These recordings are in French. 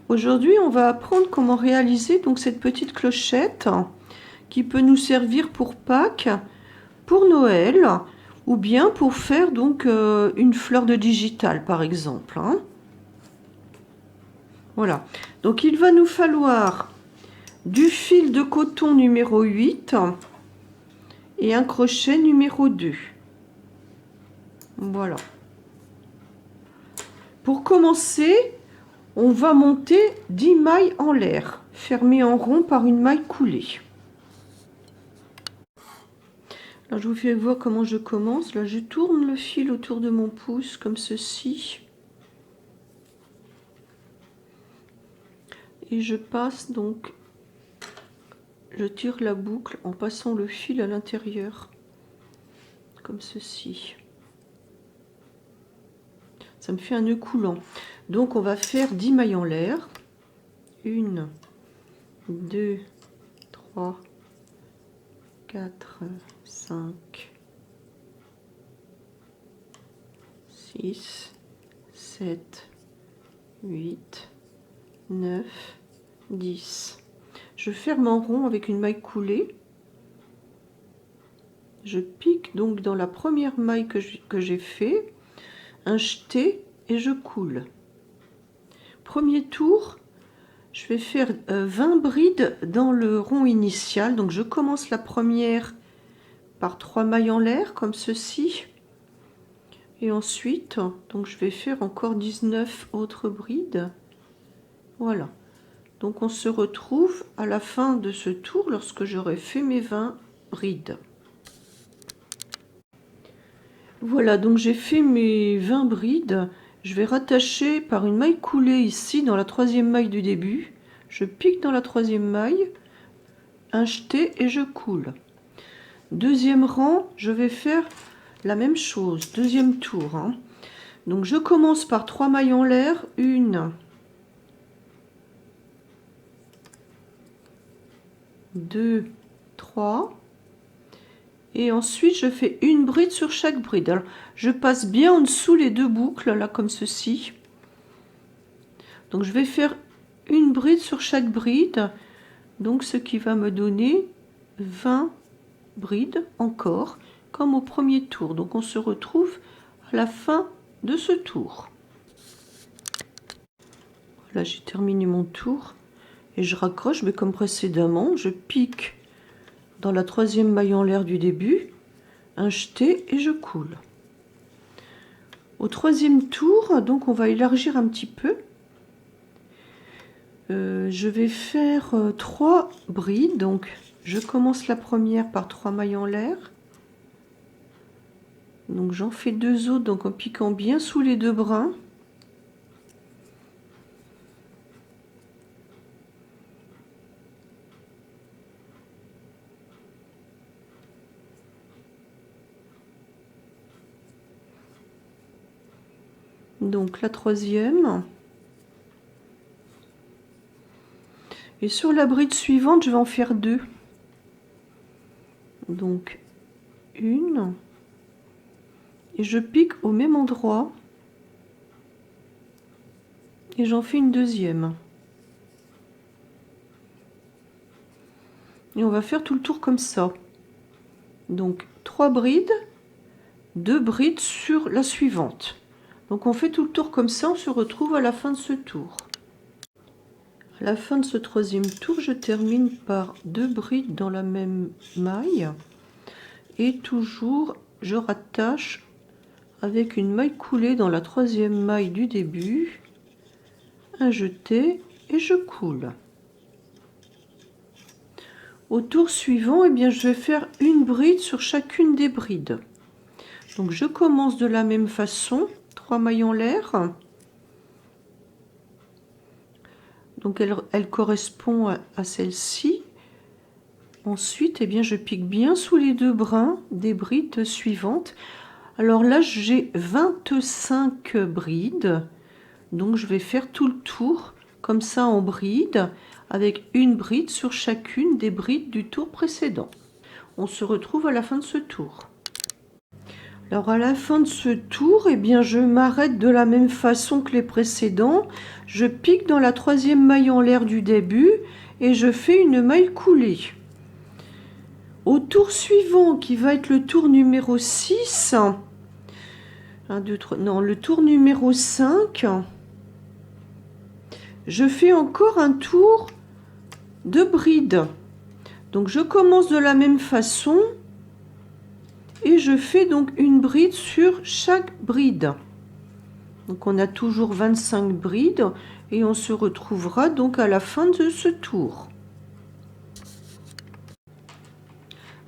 Aujourd'hui, on va apprendre comment réaliser donc cette petite clochette qui peut nous servir pour Pâques, pour Noël, ou bien pour faire donc une fleur de digital par exemple. Voilà. Donc il va nous falloir du fil de coton numéro 8 et un crochet numéro 2. Voilà. Pour commencer, on va monter 10 mailles en l'air, fermées en rond par une maille coulée. Alors, je vous fais voir comment je commence. Là, je tourne le fil autour de mon pouce comme ceci. Et je passe donc, je tire la boucle en passant le fil à l'intérieur, comme ceci. Ça me fait un nœud coulant. Donc on va faire 10 mailles en l'air. 1, 2, 3, 4, 5, 6, 7, 8, 9, 10. Je ferme en rond avec une maille coulée. Je pique donc dans la première maille que j'ai fait un jeté et je coule. Premier tour, je vais faire 20 brides dans le rond initial. Donc je commence la première par 3 mailles en l'air comme ceci. Et ensuite, donc je vais faire encore 19 autres brides. Voilà. Donc on se retrouve à la fin de ce tour lorsque j'aurai fait mes 20 brides. Voilà, donc j'ai fait mes 20 brides. Je vais rattacher par une maille coulée ici dans la troisième maille du début. Je pique dans la troisième maille, un jeté et je coule. Deuxième rang, je vais faire la même chose, deuxième tour. Donc je commence par 3 mailles en l'air, 1, 2, 3. Et ensuite, je fais une bride sur chaque bride. Alors, je passe bien en dessous les deux boucles, là, comme ceci. Donc, je vais faire une bride sur chaque bride. Donc, ce qui va me donner 20 brides encore, comme au premier tour. Donc, on se retrouve à la fin de ce tour. Voilà, j'ai terminé mon tour. Et je raccroche, mais comme précédemment, je pique dans la troisième maille en l'air du début, un jeté et je coule. Au troisième tour, donc on va élargir un petit peu. Je vais faire 3 brides. Donc je commence la première par 3 mailles en l'air. Donc j'en fais 2 autres, donc en piquant bien sous les 2 brins. Donc la troisième. Et sur la bride suivante, je vais en faire 2. Donc une. Et je pique au même endroit. Et j'en fais une deuxième. Et on va faire tout le tour comme ça. Donc 3 brides, 2 brides sur la suivante. Donc on fait tout le tour comme ça, on se retrouve à la fin de ce tour. À la fin de ce troisième tour, je termine par 2 brides dans la même maille. Et toujours, je rattache avec une maille coulée dans la troisième maille du début, un jeté et je coule. Au tour suivant, eh bien, je vais faire une bride sur chacune des brides. Donc je commence de la même façon, 3 mailles en l'air. Donc elle correspond à celle-ci. Ensuite, eh bien, je pique bien sous les 2 brins des brides suivantes. Alors là, j'ai 25 brides. Donc je vais faire tout le tour comme ça en bride, avec une bride sur chacune des brides du tour précédent. On se retrouve à la fin de ce tour. Alors à la fin de ce tour, eh bien, je m'arrête de la même façon que les précédents. Je pique dans la troisième maille en l'air du début et je fais une maille coulée. Au tour suivant, qui va être le tour numéro 6, 1, 2, 3, non, le tour numéro 5, je fais encore un tour de bride. Donc je commence de la même façon et je fais donc une bride sur chaque bride. Donc on a toujours 25 brides et on se retrouvera donc à la fin de ce tour.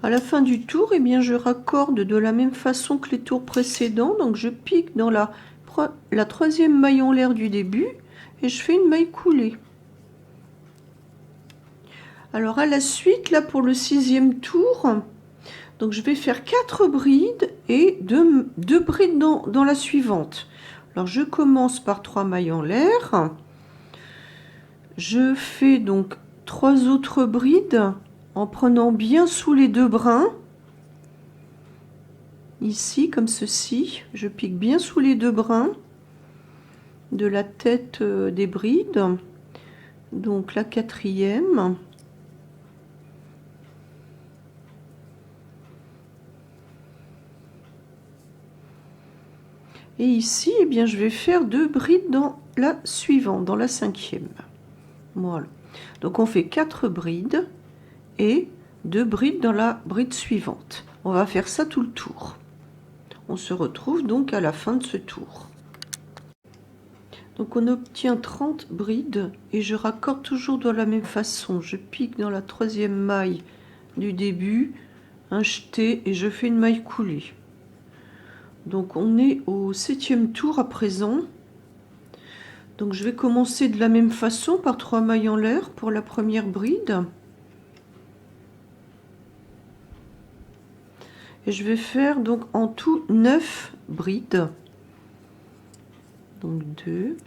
À la fin du tour, eh bien, je raccorde de la même façon que les tours précédents. Donc je pique dans la troisième maille en l'air du début et je fais une maille coulée. Alors à la suite, là pour le 6e tour, donc je vais faire 4 brides et 2 brides dans la suivante. Alors je commence par 3 mailles en l'air. Je fais donc 3 autres brides en prenant bien sous les 2 brins. Ici, comme ceci, je pique bien sous les 2 brins de la tête des brides. Donc la 4e. Et ici, eh bien, je vais faire 2 brides dans la suivante, dans la 5e. Voilà. Donc on fait 4 brides et 2 brides dans la bride suivante. On va faire ça tout le tour. On se retrouve donc à la fin de ce tour. Donc on obtient 30 brides et je raccorde toujours de la même façon. Je pique dans la 3e maille du début, un jeté et je fais une maille coulée. Donc on est au 7e tour à présent. Donc je vais commencer de la même façon par 3 mailles en l'air pour la première bride. Et je vais faire donc en tout 9 brides. Donc 2.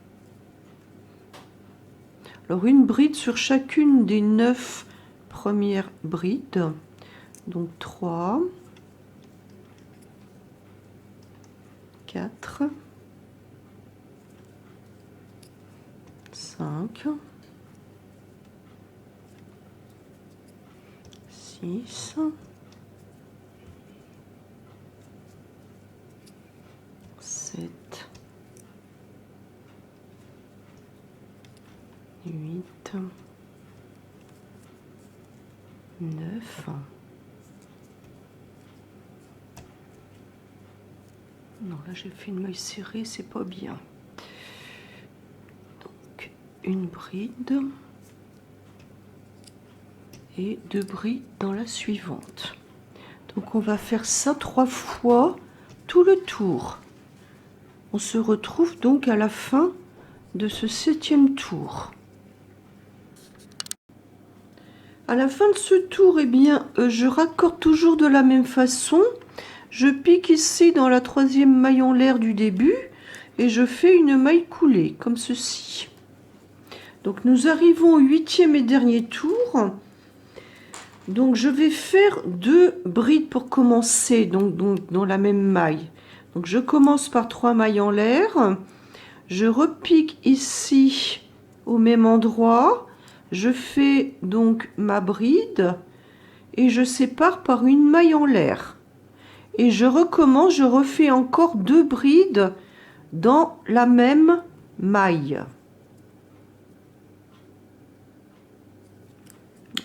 Alors une bride sur chacune des 9 premières brides. Donc 3, 4, 5, 6, 7, 8, 9. Non, là j'ai fait une maille serrée, c'est pas bien. Donc une bride et 2 brides dans la suivante. Donc on va faire ça 3 fois tout le tour. On se retrouve donc à la fin de ce 7e tour. À la fin de ce tour, eh bien, je raccorde toujours de la même façon. Je pique ici dans la 3e maille en l'air du début et je fais une maille coulée comme ceci. Donc nous arrivons au 8e et dernier tour. Donc je vais faire 2 brides pour commencer, donc dans la même maille. Donc je commence par 3 mailles en l'air. Je repique ici au même endroit. Je fais donc ma bride et je sépare par une maille en l'air. Et je recommence, je refais encore 2 brides dans la même maille.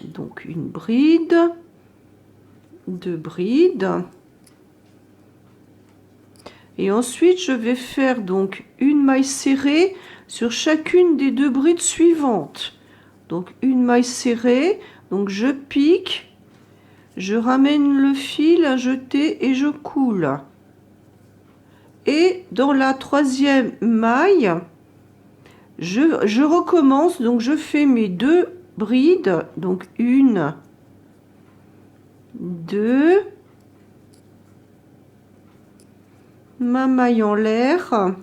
Donc une bride, 2 brides. Et ensuite, je vais faire donc une maille serrée sur chacune des 2 brides suivantes. Donc une maille serrée, donc je pique, je ramène le fil à jeter et je coule. Et dans la 3e maille, je recommence, donc je fais mes 2 brides, donc 1, 2, ma maille en l'air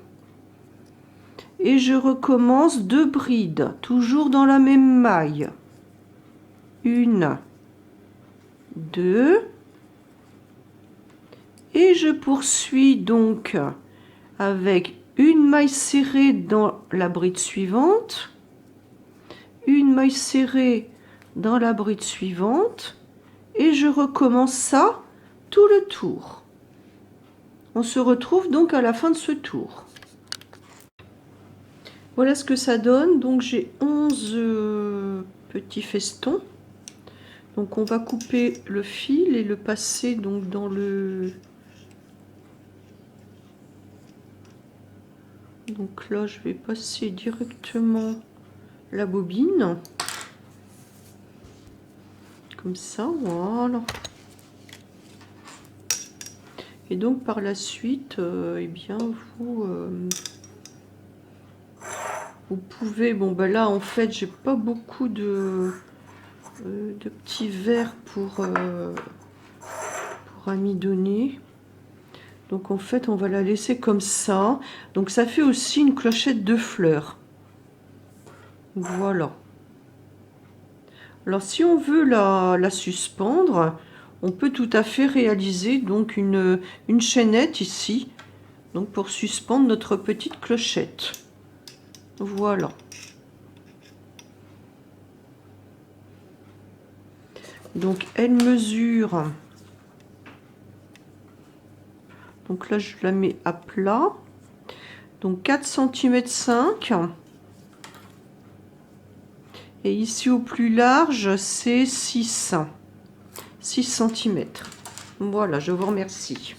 et je recommence 2 brides, toujours dans la même maille. 1, 2 Et je poursuis donc avec une maille serrée dans la bride suivante, une maille serrée dans la bride suivante, et je recommence ça tout le tour. On se retrouve donc à la fin de ce tour. Voilà ce que ça donne. Donc j'ai 11 petits festons. Donc on va couper le fil et le passer donc dans le... Donc là je vais passer directement la bobine. Comme ça, voilà. Et donc par la suite, eh bien vous pouvez, bon ben là en fait j'ai pas beaucoup de petits verres pour amidonner. Donc en fait on va la laisser comme ça. Donc ça fait aussi une clochette de fleurs. Voilà. Alors si on veut la suspendre, on peut tout à fait réaliser donc une chaînette ici, donc pour suspendre notre petite clochette. Voilà. Donc elle mesure, donc là je la mets à plat, donc 4,5 cm. Et ici au plus large c'est 6 cm. Voilà, je vous remercie.